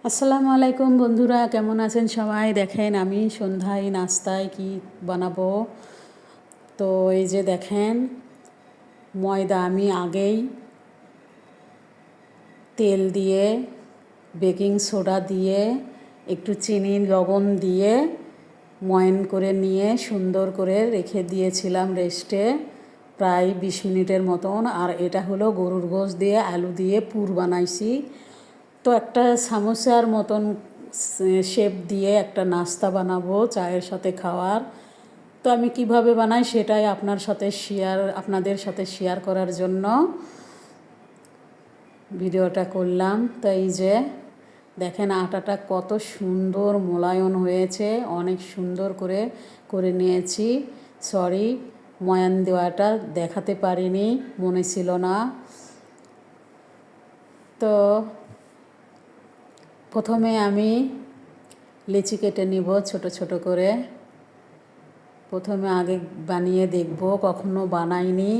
আসসালামু আলাইকুম বন্ধুরা, কেমন আছেন সবাই? দেখেন আমি সন্ধ্যায় নাস্তায় কি বানাবো। তো এই যে দেখেন, ময়দা আমি আগেই তেল দিয়ে, বেকিং সোডা দিয়ে, একটু চিনি লবণ দিয়ে ময়ান করে নিয়ে সুন্দর করে রেখে দিয়েছিলাম রেস্টে প্রায় 20 মিনিটের মতন। আর এটা হলো গরুর গোশত দিয়ে আলু দিয়ে পুর বানাইছি। তো একটা সামোসার মতন শেপ দিয়ে একটা নাস্তা বানাবো চায়ের সাথে খাওয়ার। তো আমি কিভাবে বানাই সেটাই আপনাদের সাথে শেয়ার করার জন্য ভিডিওটা করলাম। তো এই যে দেখেন আটাটা কত সুন্দর মোলায়েম হয়েছে, অনেক সুন্দর করে করে নিয়েছি। সরি, ময়ান দেওয়াটা দেখাতে পারিনি, মনে ছিল না। তো প্রথমে আমি লিচি কেটে নিব ছোট ছোট করে। প্রথমে আগে বানিয়ে দেখব, কখনো বানাইনি।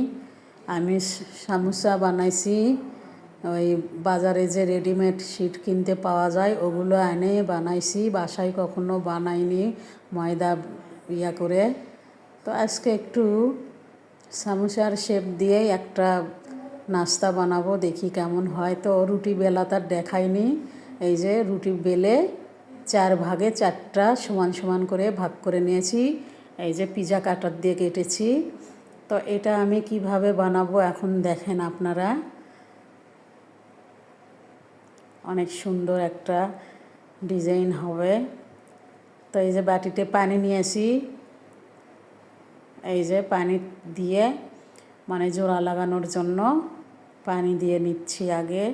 আমি সামোসা বানাইছি ওই বাজারে যে রেডিমেড শিট কিনতে পাওয়া যায় ওগুলো এনে বানাইছি, বাসায় কখনো বানাইনি ময়দা করে। তো আজকে একটু সামোসার শেপ দিয়ে একটা নাস্তা বানাবো, দেখি কেমন হয়। তো রুটি বেলা তার দেখাইনি। এই যে রুটি বেলে 4 ভাগে 4টা সমান সমান করে ভাগ করে নিয়েছি। এই যে পিজা কাটার দিয়ে কেটেছি। তো এটা আমি কিভাবে বানাবো এখন দেখেন আপনারা। অনেক সুন্দর একটা ডিজাইন হবে। তো এই যে বাটিতে পানি নিয়েছি, এই যে পানি দিয়ে মানে জোড়া লাগানোর জন্য পানি দিয়ে নিচ্ছি আগে।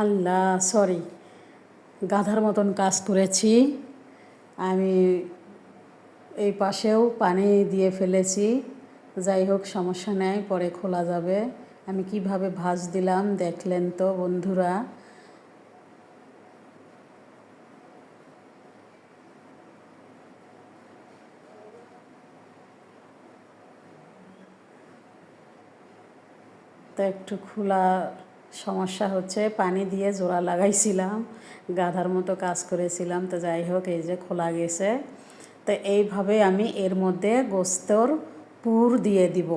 আল্লাহ, সরি, গাধার মতন কাজ করেছি আমি। এই পাশেও পানি দিয়ে ফেলেছি। যাই হোক, সমস্যা নেই, পরে খোলা যাবে। আমি কিভাবে ভাঁজ দিলাম দেখলেন তো বন্ধুরা। তো একটু খোলা সমস্যা হচ্ছে, পানি দিয়ে জোড়া লাগাইছিলাম, গাধার মতো কাজ করেছিলাম। তো যাই হোক, এই যে খোলা গেছে। তো এইভাবে আমি এর মধ্যে গোস্তর পুর দিয়ে দিব।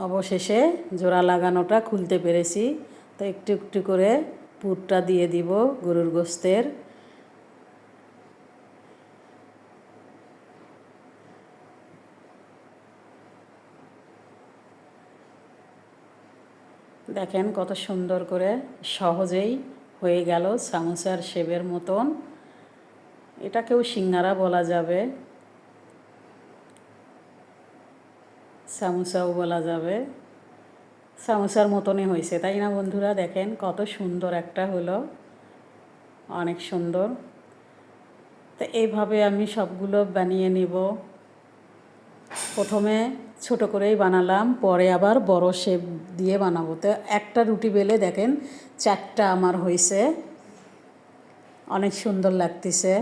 অবশেষে জোড়া লাগানোটা খুলতে পেরেছি। তো একটু একটু করে পুরটা দিয়ে দিব গরুর গোস্তের। দেখেন কত সুন্দর করে সহজেই হয়ে গেল সামোসার শেপের মতন। এটাকেও সিঙ্গারা বলা যাবে, সামোসাও বলা যাবে। সামোসার মতনই হয়েছে, তাই না বন্ধুরা? দেখেন কত সুন্দর একটা হলো, অনেক সুন্দর। তো এইভাবে আমি সবগুলো বানিয়ে নিব। প্রথমে ছোট করেই বানালাম, পরে আবার বড় শেপ দিয়ে বানাবো। তো একটা রুটি বেলে দেখেন 4টা আমার হয়েছে, অনেক সুন্দর লাগতেছে।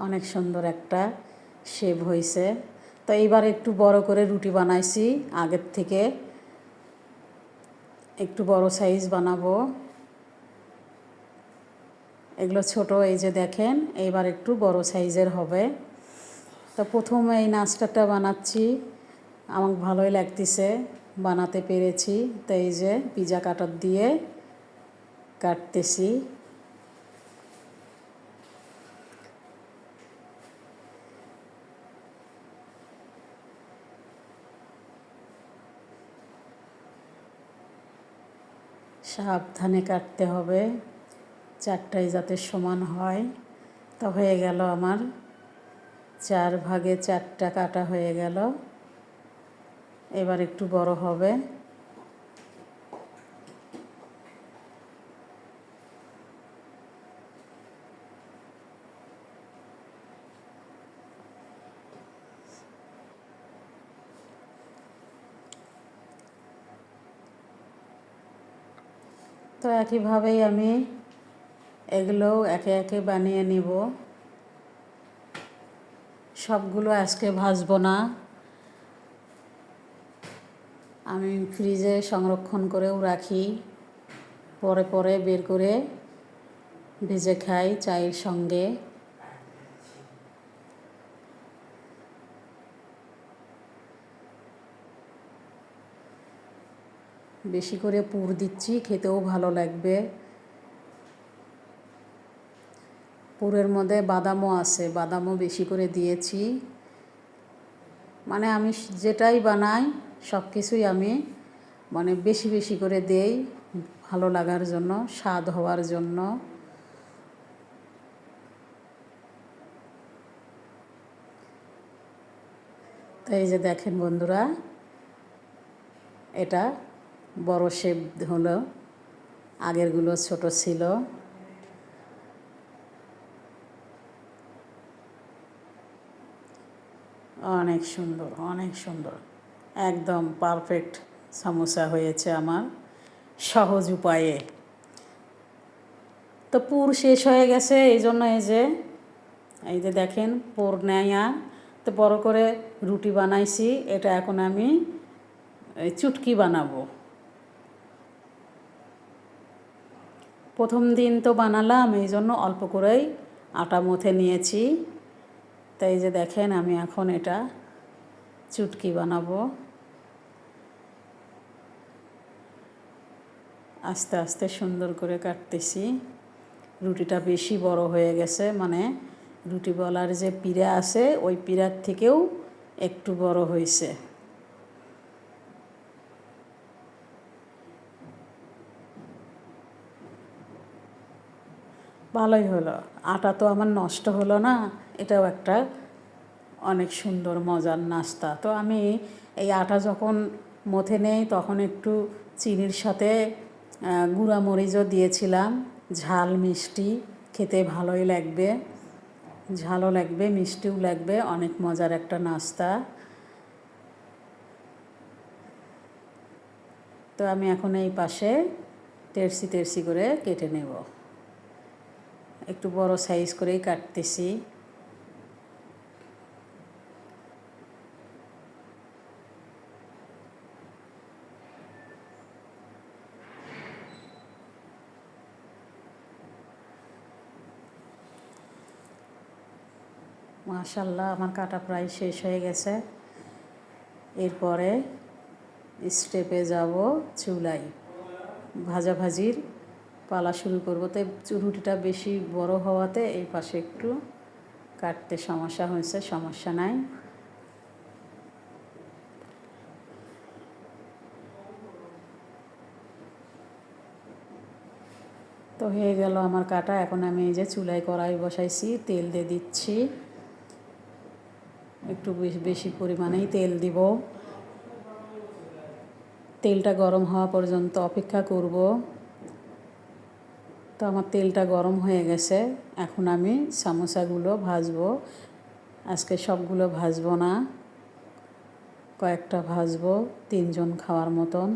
অনেক সুন্দর একটা শেপ হয়েছে। তো এইবার একটু বড় করে রুটি বানাইছি, আগের থেকে একটু বড় সাইজ বানাবো। এগুলো ছোট, এই যে দেখেন এইবার একটু বড় সাইজের হবে। তো প্রথমে এই নাস্তাটা বানাচ্ছি, আমার ভালোই লাগতেছে, বানাতে পেরেছি। তো এই যে পিজা কাটার দিয়ে কাটতেছি। সাবধানে কাটতে হবে, 4টাই যাতে সমান হয়। তো হয়ে গেল আমার 4 ভাগে 4টা কাটা হয়ে গেল। এবার একটু বড় হবে। তো একইভাবেই আমি এগুলোও একে একে বানিয়ে নিব। সবগুলো আজকে ভাজবো না, আমি ফ্রিজে সংরক্ষণ করেও রাখি, পরে পরে বের করে ভেজে খাই চায়ের সঙ্গে। বেশি করে পুর দিচ্ছি, খেতেও ভালো লাগবে। পুরের মধ্যে বাদামও আছে, বাদামও বেশি করে দিয়েছি। মানে আমি যেটাই বানাই সব কিছুই আমি মানে বেশি বেশি করে দেই, ভালো লাগার জন্য, স্বাদ হওয়ার জন্য। তো এই যে দেখেন বন্ধুরা, এটা বড় শেপ হলো, আগেরগুলো ছোট ছিল। অনেক সুন্দর, অনেক সুন্দর, একদম পারফেক্ট সামোসা হয়েছে আমার সহজ উপায়ে। তো পুর শেষ হয়ে গেছে, এই জন্য এই যে দেখেন পুর নেয়া, তো বড় করে রুটি বানাইছি। এটা এখন আমি চুটকি বানাবো। প্রথম দিন তো বানালাম, এই জন্য অল্প করেই আটা মথে নিয়েছি। তাই যে দেখেন আমি এখন এটা চুটকি বানাবো। আস্তে আস্তে সুন্দর করে কাটতেছি। রুটিটা বেশি বড় হয়ে গেছে, মানে রুটি বলার যে পিড়া আছে ওই পিড়ার থেকেও একটু বড় হয়েছে। ভালোই হলো, আটা তো আমার নষ্ট হলো না। এটাও একটা অনেক সুন্দর মজার নাস্তা। তো আমি এই আটা যখন মথে নেই তখন একটু চিনির সাথে গুঁড়া মরিচও দিয়েছিলাম। ঝাল মিষ্টি খেতে ভালোই লাগবে, ঝালও লাগবে মিষ্টিও লাগবে, অনেক মজার একটা নাস্তা। তো আমি এখন এই পাশে তেরসি তেরসি করে কেটে নেব, একটু বড় সাইজ করেই কাটতেছি। মাশাআল্লাহ, আমার কাটা প্রায় শেষ হয়ে গেছে। এরপরে স্টেপে যাব চুলায়, ভাজাভাজির পালা শুরু করবো। তো রুটিটা বেশি বড় হওয়াতে এই পাশে একটু কাটতে সমস্যা হয়েছে, সমস্যা নাই। তো হয়ে গেল আমার কাটা। এখন আমি এই যে চুলায় কড়াই বসাইছি, তেল দিয়ে দিচ্ছি, একটু বেশি পরিমাণেই তেল দিব। তেলটা গরম হওয়া পর্যন্ত অপেক্ষা করব। তো আমার তেলটা গরম হয়ে গেছে, এখন আমি সামোসাগুলো ভাজবো। আজকে সবগুলো ভাজবো না, কয়েকটা ভাজবো, 3 জন খাওয়ার মতন।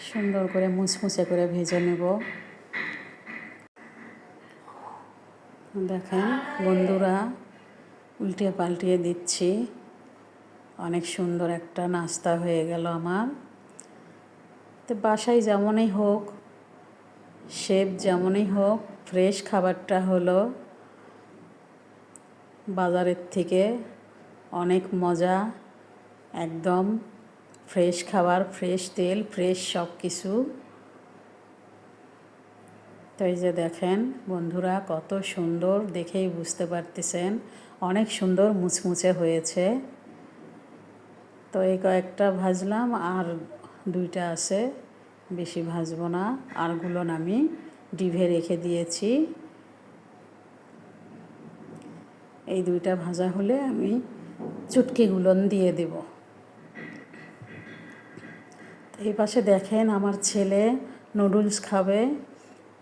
সুন্দর করে মুচমুচে করে ভেজে নেব। দেখেন বন্ধুরা, উল্টিয়ে পাল্টিয়ে দিচ্ছি। অনেক সুন্দর একটা নাস্তা হয়ে গেল আমার। তো বাসায় যেমনই হোক, শেপ যেমনই হোক, ফ্রেশ খাবারটা হলো, বাজারের থেকে অনেক মজা। একদম ফ্রেশ খাবার, ফ্রেশ তেল, ফ্রেশ সব কিছু। তো এই যে দেখেন বন্ধুরা, কত সুন্দর, দেখেই বুঝতে পারতেছেন অনেক সুন্দর মুচমুচে হয়েছে। তো এই কয়েকটা ভাজলাম, আর 2টা আছে, বেশি ভাজবো না। আরগুলো আমি ডিভে রেখে দিয়েছি। এই 2টা ভাজা হলে আমি চুটকিগুলো দিয়ে দেব। এই পাশে দেখেন আমার ছেলে নুডলস খাবে।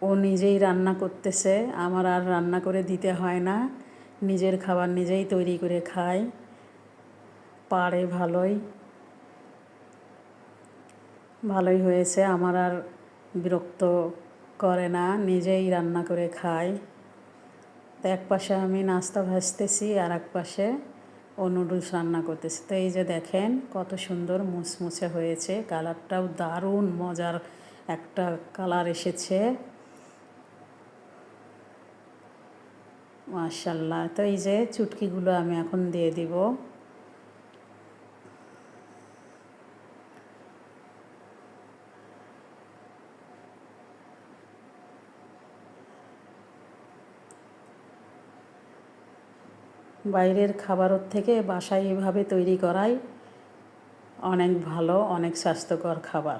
ও নিজেই রান্না করতেছে, আমার আর রান্না করে দিতে হয় না, নিজের খাবার নিজেই তৈরি করে খায়, পারে ভালোই হয়েছে। আমার আর বিরক্ত করে না, নিজেই রান্না করে খায়। তো এক পাশে আমি নাস্তা ভাজতেছি আর এক পাশে ও নুডলস রান্না করতেছি। তো এই যে দেখেন কত সুন্দর মুচমুচে হয়েছে, কালারটাও দারুণ মজার একটা কালার এসেছে, মাশাআল্লাহ। তো এই যে চুটকিগুলো আমি এখন দিয়ে দিব। বাইরের খাবারের থেকে বাসায় এভাবে তৈরি করাই অনেক ভালো, অনেক স্বাস্থ্যকর খাবার।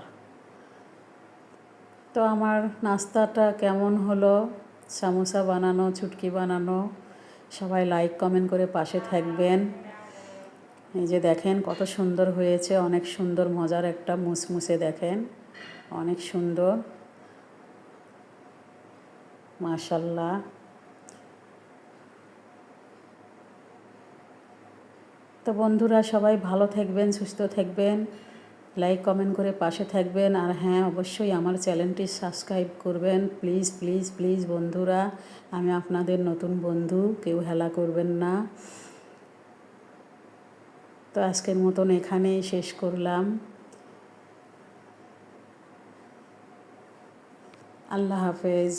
তো আমার নাস্তাটা কেমন হলো, সামোসা বানানো, চুটকি বানানো, সবাই লাইক কমেন্ট করে পাশে থাকবেন। এই যে দেখেন কত সুন্দর হয়েছে, অনেক সুন্দর মজার একটা মুসমুসে, দেখেন অনেক সুন্দর, মাশাআল্লাহ। তো বন্ধুরা সবাই ভালো থাকবেন, সুস্থ থাকবেন, লাইক কমেন্ট করে পাশে থাকবেন। আর হ্যাঁ, অবশ্যই আমার চ্যানেলটি সাবস্ক্রাইব করবেন, প্লিজ প্লিজ প্লিজ বন্ধুরা, আমি আপনাদের নতুন বন্ধু, কেউ হেলা করবেন না। তো আজকের মতন এখানেই শেষ করলাম। আল্লাহ হাফেজ।